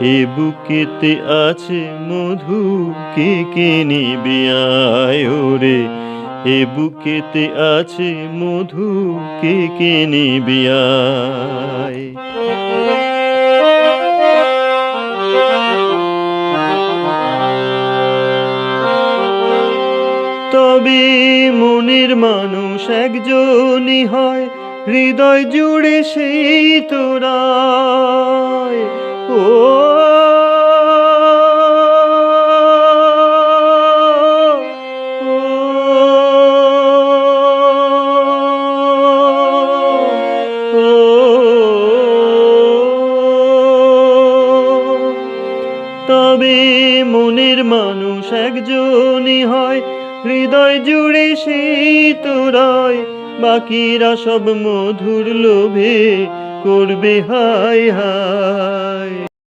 এ বুকেতে আছে মধু, কে কে নিবি আয় ওরে। এ বুকেতে আছে মধু, কে কে নিবি আয়। তবে মনের মানুষ একজনই হয়, হৃদয় জুড়ে সেই তোরায়। ও তবে মনের মানুষ একজনই হয়, হৃদয় জুড়ে সেই তোরায়। বাকিরা সব মধুর লোভে করবে হায় হায়।